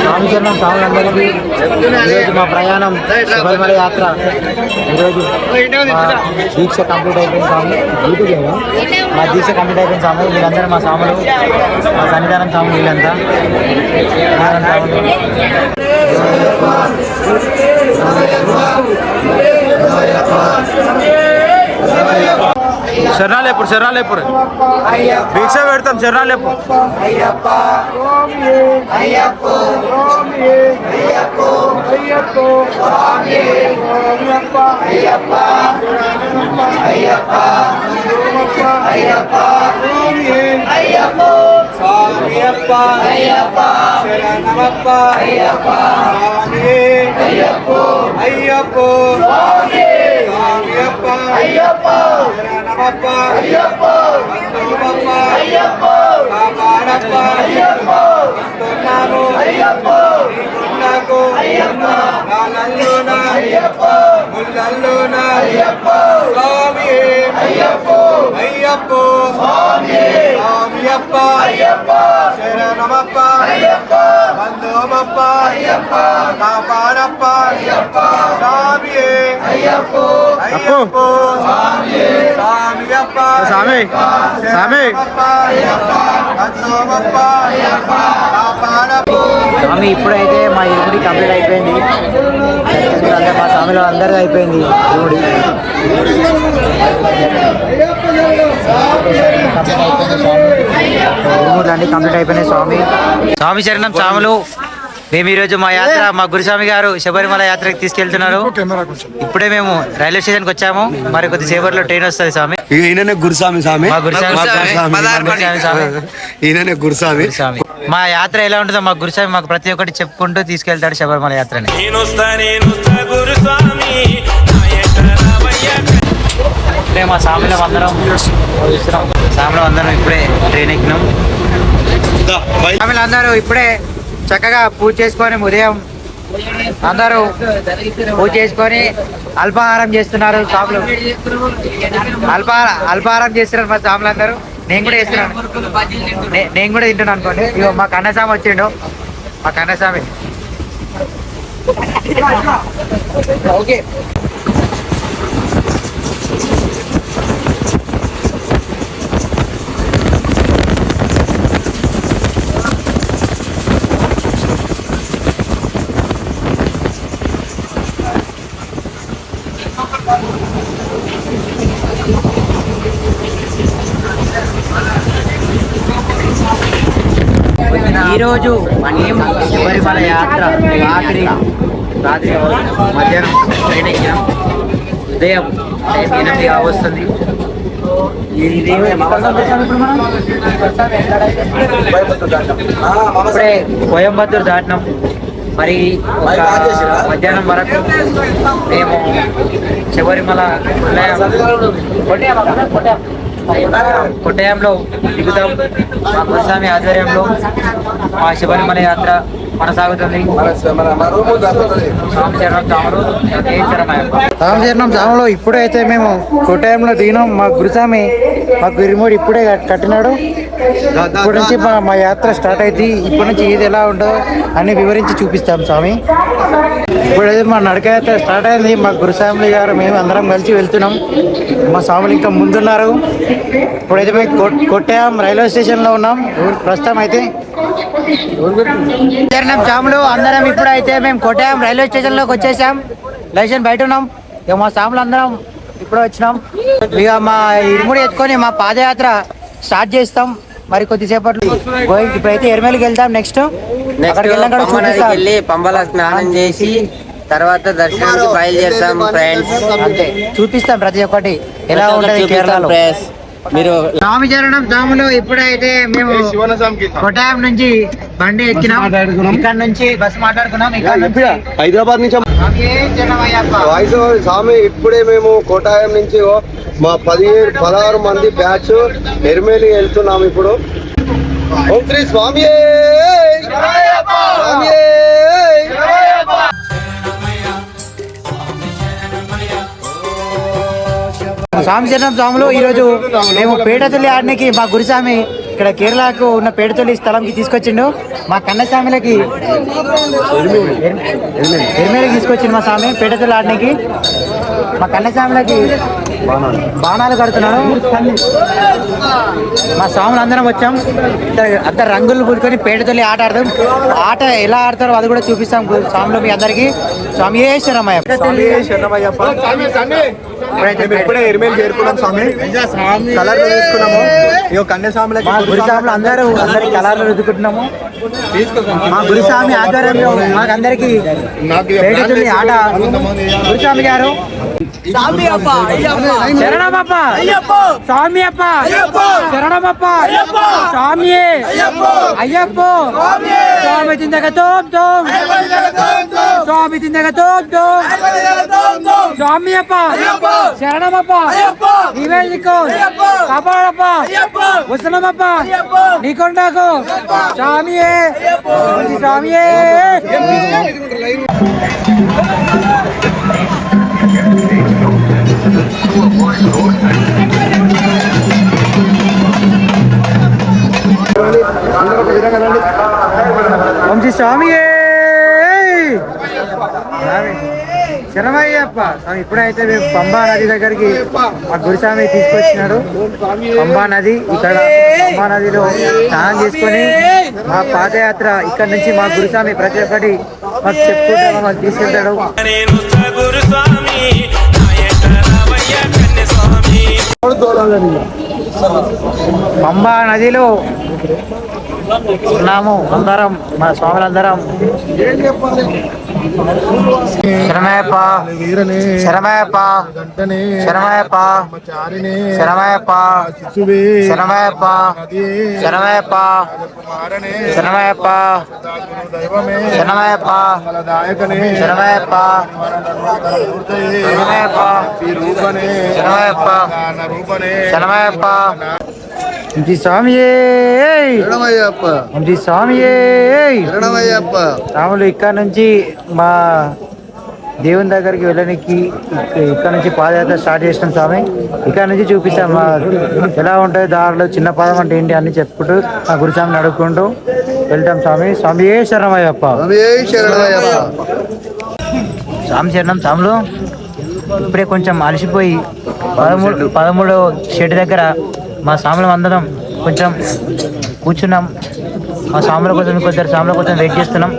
స్వామి చరణం స్వాములందరికీ ఈరోజు మా ప్రయాణం శబరిమల యాత్ర. ఈరోజు దీక్ష కంప్లీట్ అయిపోయింది స్వామి. మా దీక్ష కంప్లీట్ అయిపోయింది స్వామి. వీళ్ళందరూ మా స్వాములు, మా సన్నిధానం స్వాములు, వీళ్ళంతా శరణాలేపుడు శరణాలేపుడు దీక్ష పెడతాం. శరణాలేపుడు స్వామి ఇప్పుడైతే మా ఇరుముడి కంప్లీట్ అయిపోయింది. మా స్వామిలో అందరిది అయిపోయింది ఇరుముడి. ఇరుముడులు అన్ని కంప్లీట్ అయిపోయినాయి స్వామి. స్వామి శరణం స్వాములు. మేము ఈరోజు మా యాత్ర మా గురుస్వామి గారు శబరిమల యాత్రకి తీసుకెళ్తున్నారు. ఇప్పుడే మేము రైల్వే స్టేషన్కి వచ్చాము. మరి కొద్దిసేపట్లో ట్రైన్ వస్తుంది స్వామి. ఈయననే గురుస్వామి స్వామి, ఈయననే గురుస్వామి. మా యాత్ర ఎలా ఉంటుందో మా గురుస్వామి మాకు ప్రతి ఒక్కటి చెప్పుకుంటూ తీసుకెళ్తాడు శబరిమల యాత్రని. ఇప్పుడే మా స్వామిలో అందరం స్వామిలో అందరం ఇప్పుడే ట్రైన్ ఎక్కినాం. స్వామిలో అందరూ ఇప్పుడే చక్కగా పూజ చేసుకొని ఉదయం అందరూ పూజ చేసుకొని అల్పాహారం చేస్తున్నారు. స్వాములు అల్పాహారం చేస్తున్నారు మా స్వాములందరూ. నేను కూడా చేస్తున్నాను, నేను కూడా తింటున్నాను అనుకోండి. ఇగో మా కన్నస్వామి వచ్చిండు. మా కన్నస్వామి ఓకే. ఈరోజు మేము శబరిమల యాత్ర రాత్రి మధ్యాహ్నం ట్రైన్ ఎక్కినాం. ఉదయం 8 వస్తుంది. ఇప్పుడే కోయంబత్తూరు దాటినాం. మరి మధ్యాహ్నం వరకు మేము శబరిమల కొట్టయంలో దిగుతాం. మా గురుస్వామి ఆధ్వర్యంలో మా శబరిమల యాత్ర కొనసాగుతుంది. రామచరణం జాములో ఇప్పుడైతే మేము కొట్టయంలో దిగినాం. మా గురుస్వామి మాకు ఇరుముడి ఇప్పుడే కట్టినాడు. ఇప్పటి నుంచి మా యాత్ర స్టార్ట్ అయింది. ఇప్పటి నుంచి ఇది ఎలా ఉంటుందో అన్ని వివరించి చూపిస్తాం స్వామి. ఇప్పుడైతే మా నడక యాత్ర స్టార్ట్ అయింది. మా గురుస్వామి గారు మేము అందరం కలిసి వెళ్తున్నాం. మా స్వాములు ఇంకా ముందున్నారు. ఇప్పుడైతే మేము కొట్టయం రైల్వే స్టేషన్లో ఉన్నాం ప్రస్తుతం అయితే. జాములు అందరం ఇప్పుడైతే మేము కొట్టయం రైల్వే స్టేషన్లోకి వచ్చేసాం. లైసెన్స్ బయట ఉన్నాం. ఇక మా స్వాములు అందరం ఇప్పుడే వచ్చినాం. ఇక మా ఇరుముడి ఎత్తుకొని మా పాదయాత్ర స్టార్ట్ చేస్తాం. మరి కొద్దిసేపట్లో ఇప్పుడైతే ఎర్మేలికి వెళ్తాం. నెక్స్ట్ అక్కడికి వెళ్ళి పంబల స్నానం చేసి తర్వాత దర్శనానికి బయలుదేరుతాం ఫ్రెండ్స్. అంతే చూపిస్తాం ప్రతి ఒక్కటి ఎలా ఉంటుంది కేరళలో. మీరు రామచరణం జాములు ఇప్పుడైతే మేము కొట్టాయం నుంచి బండి ఎక్కినాం. ఇక్కడ నుంచి బస్ మాట్లాడుకున్నాం. హైదరాబాద్ నుంచి స్వామి ఇప్పుడే మేము కోటాయం నుంచి మా 16 మంది బ్యాచ్ ఎర్మేలి వెళ్తున్నాం. ఇప్పుడు ఓం శ్రీ స్వామి స్వామి చరణం స్వాములు. ఈరోజు మేము పేట తల్లి ఆడనికి మా గురుస్వామి ఇక్కడ కేరళకు ఉన్న పేడతోలి స్థలంకి తీసుకొచ్చిండు. మా కన్నస్వామిలకి ఎరిమేలకి తీసుకొచ్చిండు మా స్వామి పేడతోలి ఆడడానికి. మా కన్నస్వామిలకి బాణాలు కడుతున్నాడు. మా స్వాములు అందరం వచ్చాం. అందరు రంగులు పూడుకొని పేడతోలి ఆట ఆడదాం. ఆట ఎలా ఆడతారో అది కూడా చూపిస్తాం స్వామిలో మీ అందరికి. స్వామి శరణమయ్య. ఇప్పుడే ఎరిమేలు చేరుకున్నాం స్వామి. కలర్ తీసుకున్నాము. కన్యాస్వాములకి గురుస్వాములు అందరి కలర్లు రుద్దుకుంటున్నాము. మా గురుస్వామి ఆధ్వర్యంలో మాకందరికి పేడతోలి ఆట. గురుస్వామి గారు శరణమప్ప స్వామి అప్ప శరణమప్ప స్వామి అయ్యప్ప స్వామి తిందగ తోం తోం స్వామి తిందగ తోం తోం స్వామి అప్ప శరణమప్ప నివేదికో కాపాడప్ప వసనమప్ప నీకొండకు స్వామియే స్వామియే. వంశీ స్వామియే శరణమయ్యప్ప స్వామి. ఇప్పుడైతే మేము పంబా నది దగ్గరికి మా గురుస్వామి తీసుకొచ్చినాడు. పంబా నది ఇక్కడ పంబా నదిలో స్నానం చేసుకొని మా పాదయాత్ర ఇక్కడ నుంచి మా గురుస్వామి ప్రతి ఒక్కటి మాకు చెప్పుకుంటే మమ్మల్ని తీసుకెళ్తాడు. పంబా నదిలో ఉన్నాము అందరం, మా స్వాములందరం. శరణమయ్యప్ప శరణమయ్యప్ప శరణమయ్యప్ప శరణమయ్యప్ప శరణమయ్యప్ప శరణమయ్యప్ప శరణమయ్యప్ప శరణమయ్యప్ప శరణమయ్యప్ప శరణమయ్యప్ప శరణమయ్యప్ప శరణమయ్యప్ప. స్వామియే స్వామియే. రాములు ఇక్కడ నుంచి మా దేవుని దగ్గరికి వెళ్ళడానికి ఇక్కడ నుంచి పాదయాత్ర స్టార్ట్ చేసినాం స్వామి. ఇక్కడ నుంచి చూపిస్తాం మా ఎలా ఉంటుంది దారిలో, చిన్న పాదం అంటే ఏంటి అని చెప్పుకుంటూ మా గురుస్వామిని అడుక్కుంటూ వెళ్తాం స్వామి. స్వామియే శరణమయ్యప్ప. స్వామి శరణం. స్వాములు ఇప్పుడే కొంచెం అలసిపోయి 13వ షెడ్ దగ్గర మా స్వాములం అందరం కొంచెం కూర్చున్నాం. మా స్వాముల కోసం కొందరు స్వాముల కోసం వెయిట్ చేస్తున్నాం.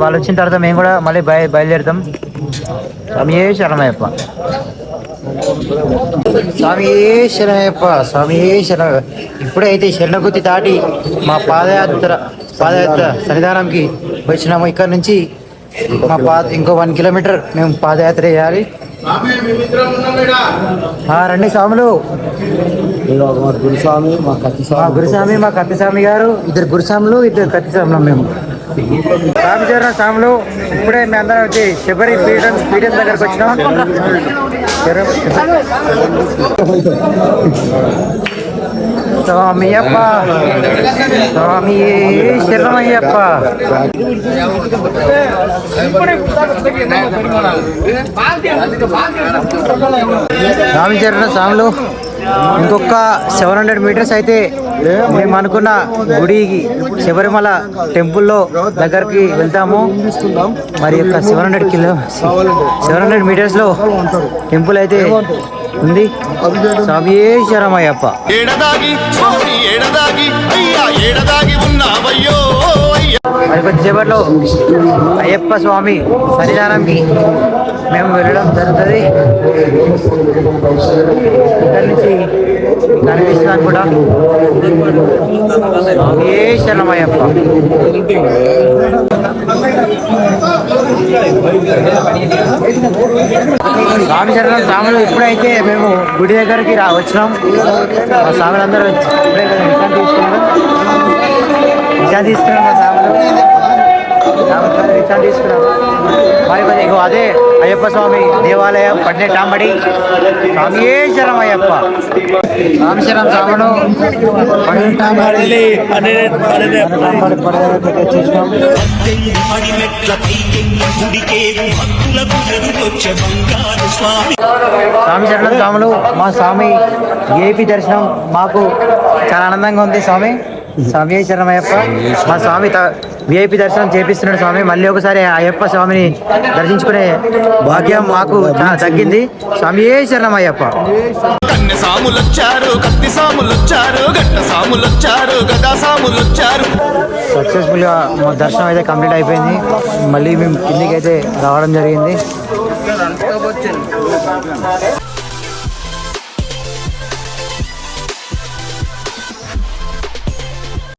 వాళ్ళు వచ్చిన తర్వాత మేము కూడా మళ్ళీ బయలుదేరుతాం. స్వామియే శరణమయ్యప్ప. స్వామియే శరణమయ్యప్ప. స్వామియే శరణ. ఇప్పుడైతే శరణగుత్తి దాటి మా పాదయాత్ర సన్నిధానంకి వచ్చినాము. ఇక్కడ నుంచి ఇంకో 1 కిలోమీటర్ మేము పాదయాత్ర చేయాలి. రండి స్వాములు. గురుస్వామి మా కత్తిస్వామి గారు. 2 గురుస్వాములు 2 కత్తిస్వాములు మేము. స్వామి చేరిన స్వాములు. ఇప్పుడే మేము అందరం వచ్చి శబరి పీఠం దగ్గరకు వచ్చినాం. స్వామియప్ప స్వామి శరణమయ్యప్ప. స్వామి చేరిన స్వాములు. ఇంకొక 700 మీటర్స్ అయితే మేము అనుకున్న గుడికి శబరిమల టెంపుల్లో దగ్గరికి వెళ్తాము. మరి యొక్క 700 మీటర్స్లో టెంపుల్ అయితే ఉంది. స్వామియే శరణమయ్యప్ప. మరి కొద్దిసేపట్లో అయ్యప్ప స్వామి సన్నిధానంకి మేము వెళ్ళడం జరుగుతుంది. ఇక్కడి నుంచి కనిపిస్తుంది అనుకుంటా. స్వామియే శరణమయ్యప్ప. స్వామి శరణం. స్వాములు ఇప్పుడైతే మేము గుడి దగ్గరికి వచ్చినాం. మా స్వాములందరూ ఇప్పుడే విషయం తీసుకున్నాం మా స్వాములు. విషయాలు తీసుకున్నాం. మరి కొద్దిగా ఇగో అదే అయ్యప్ప స్వామి దేవాలయం పడినెట్టాంబడి స్వామియే శరణం అయ్యప్ప. స్వామి శరణం స్వామును పడినెట్టాంబడి వచ్చేసినాం. స్వామి శరణం స్వాములు మా స్వామి ఏపీ దర్శనం మాకు చాలా ఆనందంగా ఉంది. స్వామి స్వామి శరణమయ్యప్ప. మా స్వామి విఐపి దర్శనం చేపిస్తున్నాడు స్వామి. మళ్ళీ ఒకసారి అయ్యప్ప స్వామిని దర్శించుకునే భాగ్యం మాకు తగ్గింది. స్వామి శరణమయ్యప్ప. కన్నె సాములొచ్చారు, కత్తి సాములొచ్చారు, గట్ట సాములొచ్చారు, గదా సాములొచ్చారు. సక్సెస్ఫుల్గా మా దర్శనం అయితే కంప్లీట్ అయిపోయింది. మళ్ళీ మేము కిందికి అయితే రావడం జరిగింది.